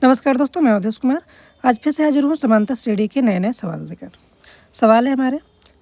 नमस्कार दोस्तों, मैं अवधेश कुमार। आज फिर से हाजिर हूँ समांतर श्रेणी के नए सवाल लेकर। सवाल है हमारे,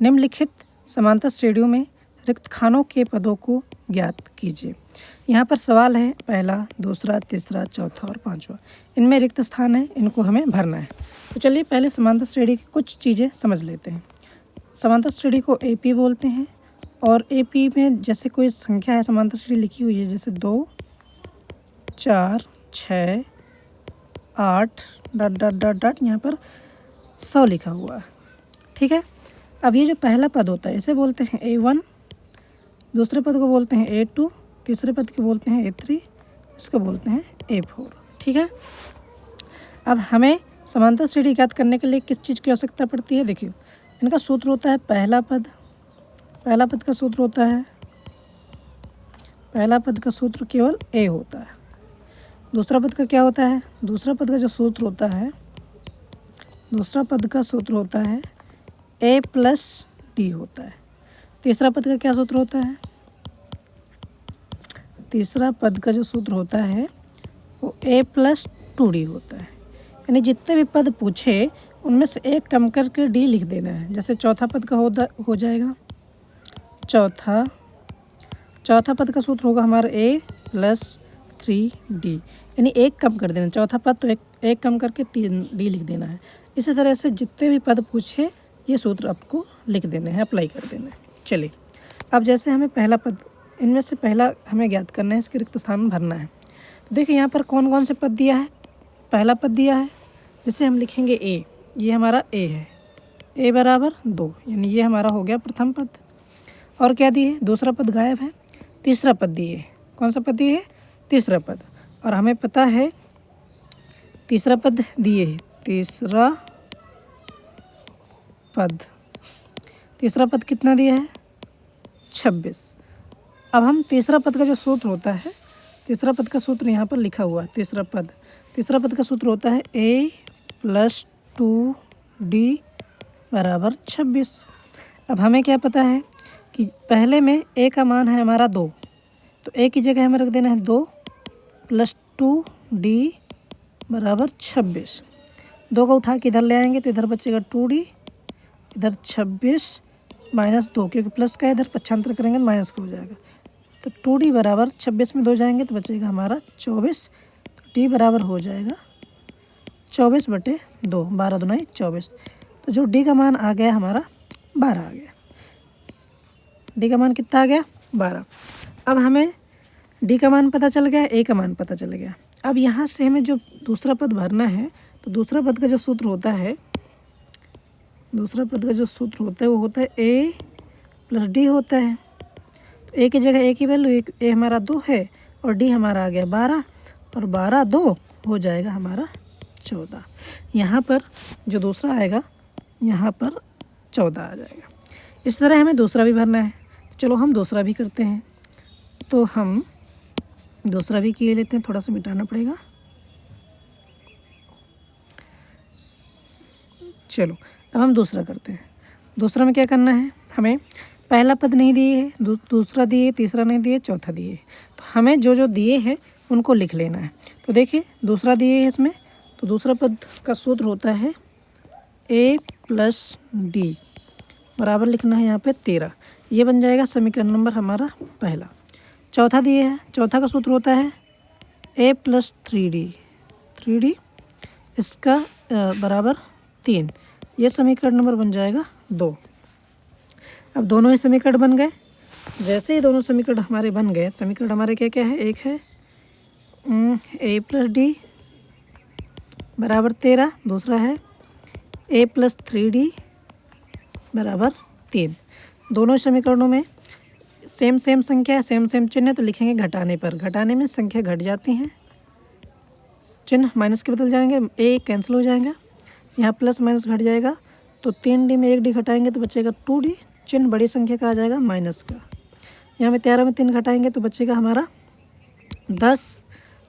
निम्नलिखित समांतर श्रेणियों में रिक्त खानों के पदों को ज्ञात कीजिए। यहाँ पर सवाल है पहला, दूसरा, तीसरा, चौथा और पांचवा। इनमें रिक्त स्थान है, इनको हमें भरना है। तो चलिए पहले समांतर श्रेणी की कुछ चीज़ें समझ लेते हैं। समांतर श्रेणी को AP बोलते हैं और AP में जैसे कोई संख्या है समांतर श्रेणी लिखी हुई है, जैसे 2, 4, 6, 8 ... यहाँ पर 100 लिखा हुआ है। ठीक है। अब ये जो पहला पद होता है इसे बोलते हैं A1, दूसरे पद को बोलते हैं A2, तीसरे पद को बोलते हैं A3, इसको बोलते हैं A4। ठीक है। अब हमें समांतर श्रेणी ज्ञात करने के लिए किस चीज़ की आवश्यकता पड़ती है? देखिए, इनका सूत्र होता है पहला पद का सूत्र होता है, पहला पद का सूत्र केवल A होता है। दूसरा पद का क्या होता है? दूसरा पद का जो सूत्र होता है, दूसरा पद का सूत्र होता है A+D होता है। तीसरा पद का क्या सूत्र होता है? तीसरा पद का जो सूत्र होता है वो A+2D होता है। यानी जितने भी पद पूछे उनमें से एक कम करके D लिख देना है। जैसे चौथा पद का हो जाएगा चौथा पद का सूत्र होगा हमारा A+3D, यानी एक कम कर देना। चौथा पद तो एक कम करके 3D लिख देना है। इसी तरह से जितने भी पद पूछे ये सूत्र आपको लिख देने हैं, अप्लाई कर देना है। चलिए, अब जैसे हमें पहला पद, इनमें से पहला हमें ज्ञात करना है, इसके रिक्त स्थान में भरना है। तो देखिए यहाँ पर कौन कौन से पद दिया है। पहला पद दिया है जिसे हम लिखेंगे A, ये हमारा A है, A बराबर 2, यानी ये हमारा हो गया प्रथम पद। और क्या दिए? दूसरा पद गायब है। तीसरा पद दिए, कौन सा पद दिए है? तीसरा पद। और हमें पता है तीसरा पद दिए है, तीसरा पद कितना दिया है? 26। अब हम तीसरा पद का जो सूत्र होता है, तीसरा पद का सूत्र यहाँ पर लिखा हुआ है। तीसरा पद का सूत्र होता है A+2D बराबर 26। अब हमें क्या पता है कि पहले में A का मान है हमारा 2, तो A की जगह हमें रख देना है 2 + 2D बराबर 26। 2 को उठा के इधर ले आएंगे तो इधर बचेगा 2D, इधर 26 - 2, क्योंकि प्लस का इधर पक्षांतर करेंगे तो माइनस का हो जाएगा। तो 2D बराबर 26 में 2 जाएंगे तो बचेगा हमारा 24। तो D बराबर हो जाएगा 24/2, 12 दूना 24। तो जो D का मान आ गया हमारा 12 आ गया। D का मान कितना आ गया? 12। अब हमें D का मान पता चल गया, A का मान पता चल गया। अब यहाँ से हमें जो दूसरा पद भरना है, तो दूसरा पद का जो सूत्र होता है, वो होता है A+D होता है। तो A की जगह A की वैल्यू, A हमारा 2 है और D हमारा आ गया 12, और 12 2 हो जाएगा हमारा 14। यहाँ पर जो दूसरा आएगा, यहाँ पर 14 आ जाएगा। इस तरह हमें दूसरा भी भरना है। चलो हम दूसरा भी करते हैं। तो हम दूसरा भी किए लेते हैं, थोड़ा सा मिटाना पड़ेगा। चलो अब हम दूसरा करते हैं। दूसरा में क्या करना है? हमें पहला पद नहीं दिए है, दूसरा दिए, तीसरा नहीं दिए, चौथा दिए। तो हमें जो दिए हैं उनको लिख लेना है। तो देखिए दूसरा दिए है इसमें, तो दूसरा पद का सूत्र होता है A+D बराबर लिखना है यहाँ पे 13। ये बन जाएगा समीकरण नंबर हमारा पहला। चौथा दिए है, चौथा का सूत्र होता है A+3D, इसका बराबर 3। ये समीकरण नंबर बन जाएगा 2। अब दोनों ही समीकरण बन गए। जैसे ही दोनों समीकरण हमारे बन गए, समीकरण हमारे क्या क्या है? एक है A+D बराबर 13, दूसरा है A+3D बराबर 3। दोनों समीकरणों में सेम संख्या है, सेम चिन्ह है, तो लिखेंगे घटाने पर। घटाने में संख्या घट जाती हैं, चिन्ह माइनस के बदल जाएंगे, A कैंसिल हो जाएगा, यहाँ प्लस माइनस घट जाएगा। तो 3D में 1D घटाएंगे तो बचेगा 2D, चिन्ह बड़ी संख्या का आ जाएगा माइनस का। यहाँ में 13 में 3 घटाएंगे तो बचेगा हमारा 10,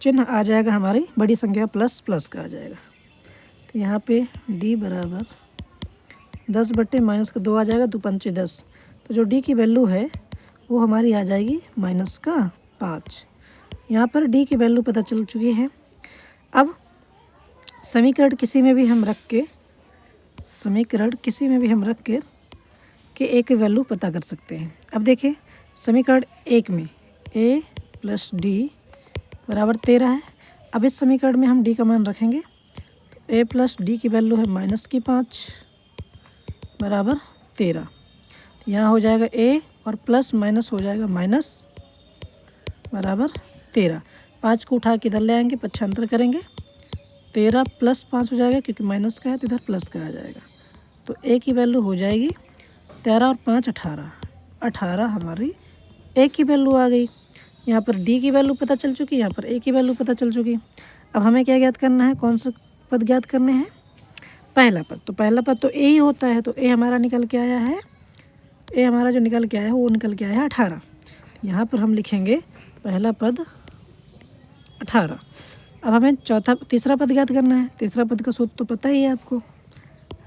चिन्ह आ जाएगा हमारी बड़ी संख्या प्लस का आ जाएगा। तो यहाँ पे D बराबर 10/- का 2 आ जाएगा, 2 पंचे 10। तो जो D की वैल्यू है वो हमारी आ जाएगी -5। यहाँ पर D की वैल्यू पता चल चुकी है। अब समीकरण किसी में भी हम रख के ए की वैल्यू पता कर सकते हैं। अब देखिए समीकरण 1 में a प्लस डी बराबर 13 है। अब इस समीकरण में हम डी का मान रखेंगे तो a प्लस डी की वैल्यू है -5 बराबर 13। यहाँ हो जाएगा a और प्लस माइनस हो जाएगा माइनस बराबर 13। 5 को उठा के इधर ले आएंगे, पक्षांतर करेंगे, 13 + 5 हो जाएगा क्योंकि माइनस का है तो इधर प्लस का आ जाएगा। तो a की वैल्यू हो जाएगी 13 और 5 18। 18 हमारी a की वैल्यू आ गई। यहाँ पर d की वैल्यू पता चल चुकी, यहाँ पर a की वैल्यू पता चल चुकी। अब हमें क्या ज्ञात करना है, कौन सा पद ज्ञात करने हैं? पहला पद। तो पहला पद तो a ही होता है, तो a हमारा निकल के आया है, a हमारा जो निकल के आया है वो निकल के आया है 18। यहाँ पर हम लिखेंगे पहला पद 18। अब हमें तीसरा पद ज्ञात करना है। तीसरा पद का सूत्र तो पता ही है आपको।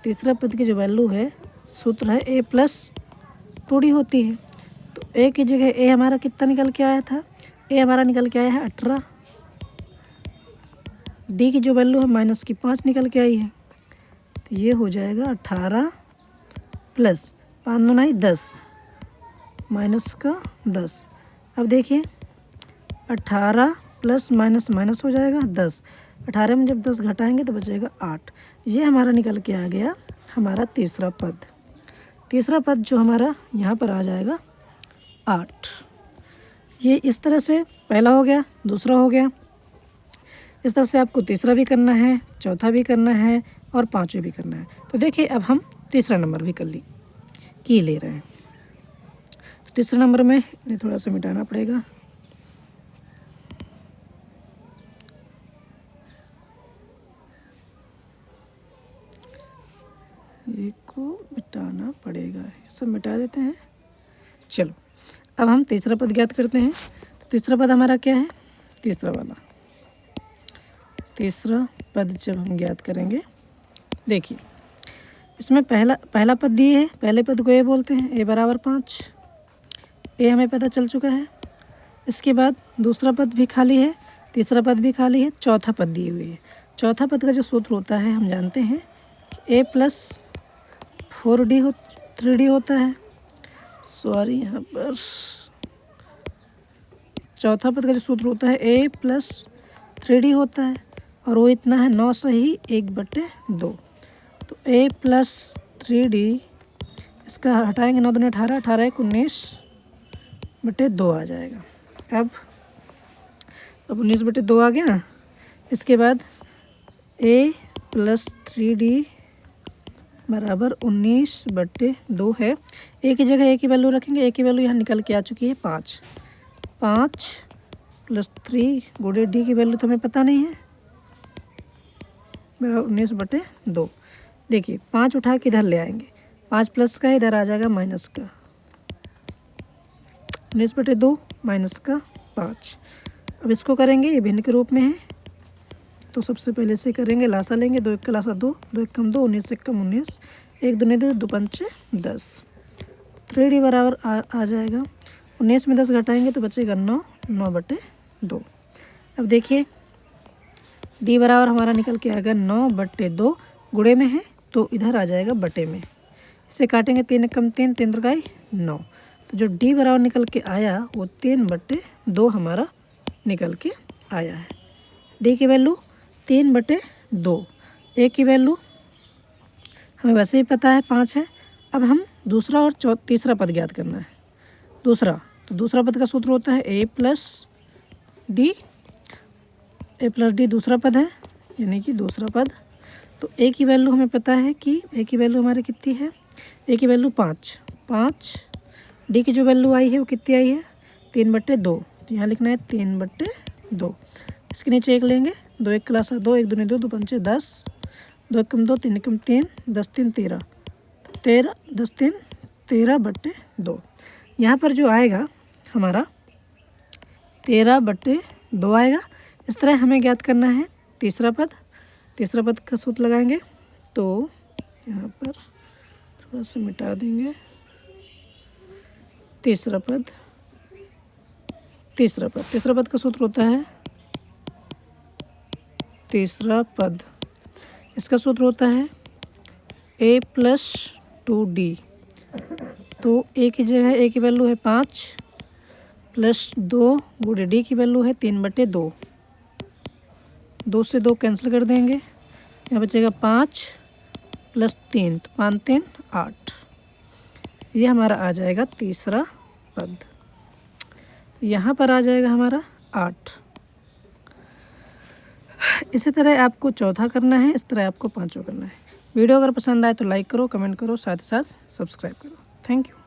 तीसरा पद की जो वैल्यू है, सूत्र है a प्लस 2d होती है। तो a की जगह a हमारा कितना निकल के आया था? a हमारा निकल के आया है 18। d की जो वैल्यू है -5 निकल के आई है, तो ये हो जाएगा 18 प्लस 5 9 10 -10। अब देखिए 18 प्लस माइनस माइनस हो जाएगा 10। 18 में जब 10 घटाएंगे तो बचेगा 8। ये हमारा निकल के आ गया हमारा तीसरा पद। तीसरा पद जो हमारा यहाँ पर आ जाएगा 8। ये इस तरह से पहला हो गया, दूसरा हो गया। इस तरह से आपको तीसरा भी करना है, चौथा भी करना है और पांचवा भी करना है। तो देखिए अब हम तीसरा नंबर भी ले रहे हैं। तो तीसरे नंबर में इन्हें थोड़ा सा मिटाना पड़ेगा। एक को मिटाना पड़ेगा, सब मिटा देते हैं। चलो अब हम तीसरा पद ज्ञात करते हैं। तो तीसरा पद हमारा क्या है? तीसरा वाला तीसरा पद जब हम ज्ञात करेंगे, देखिए इसमें पहला पद दिए है, पहले पद को a बोलते हैं, a बराबर 5। a हमें पता चल चुका है। इसके बाद दूसरा पद भी खाली है, तीसरा पद भी खाली है, चौथा पद दिए हुए है। चौथा पद का जो सूत्र होता है हम जानते हैं कि a प्लस 3d होता है। सॉरी, यहाँ पर चौथा पद का जो सूत्र होता है a प्लस 3d होता है और वो इतना है 9 सही 1/2। तो a प्लस 3d, इसका हटाएंगे 9 दूनी 18, 18 1 19/2 आ जाएगा। अब 19/2 आ गया। इसके बाद a प्लस 3d बराबर 19/2 है। a की जगह a की वैल्यू रखेंगे। a की वैल्यू यहाँ निकल के आ चुकी है 5। 5 + 3 गुणे d की वैल्यू तो हमें पता नहीं है, बराबर 19/2। देखिए 5 उठा के इधर ले आएंगे, 5 प्लस का इधर आ जाएगा माइनस का, 19/2 माइनस का 5। अब इसको करेंगे, ये भिन्न के रूप में है तो सबसे पहले से करेंगे, लासा लेंगे, 2 1 का लासा 2, 2 1 कम 2, 19 1 कम 19, 1 दूनी 2, 2 पंचे 10। 3d बराबर आ जाएगा, 19 में 10 घटाएंगे तो बचेगा 9, 9/2। अब देखिए d बराबर हमारा निकल के आएगा 9/2, गुणे में है तो इधर आ जाएगा बटे में। इसे काटेंगे, 3 1 कम 3, 3 3 9। तो जो d बराबर निकल के आया वो 3/2 हमारा निकल के आया है। d की वैल्यू 3/2। a की वैल्यू हमें वैसे ही पता है 5 है। अब हम दूसरा और तीसरा पद ज्ञात करना है। दूसरा पद का सूत्र होता है a प्लस डी। दूसरा पद है, यानी कि दूसरा पद। तो a की वैल्यू हमें पता है कि a की वैल्यू हमारी कितनी है? a की वैल्यू 5। d की जो वैल्यू आई है वो कितनी आई है? 3/2। तो यहाँ लिखना है 3/2। इसके नीचे 1 लेंगे, 2 1 क्लास 2, 1 दूनी 2, 2 पंचे 10, 2 1 कम 2, 3 1 कम 3, 10 3 13, 13 10 3 13/2। यहाँ पर जो आएगा हमारा 13/2 आएगा। इस तरह हमें ज्ञात करना है तीसरा पद का सूत्र लगाएंगे। तो यहाँ पर थोड़ा सा मिटा देंगे। तीसरा पद का सूत्र होता है, तीसरा पद इसका सूत्र होता है a+2d। तो a की जगह a की वैल्यू है 5 प्लस 2 गुणे d की वैल्यू है 3/2। 2 से 2 कैंसिल कर देंगे, यहाँ बचेगा 5 प्लस 3, तो 5 3 8। ये हमारा आ जाएगा तीसरा पद। तो यहाँ पर आ जाएगा हमारा 8। इसी तरह आपको चौथा करना है, इस तरह आपको पांचवा करना है। वीडियो अगर पसंद आए तो लाइक करो, कमेंट करो, साथ ही साथ सब्सक्राइब करो। Thank you.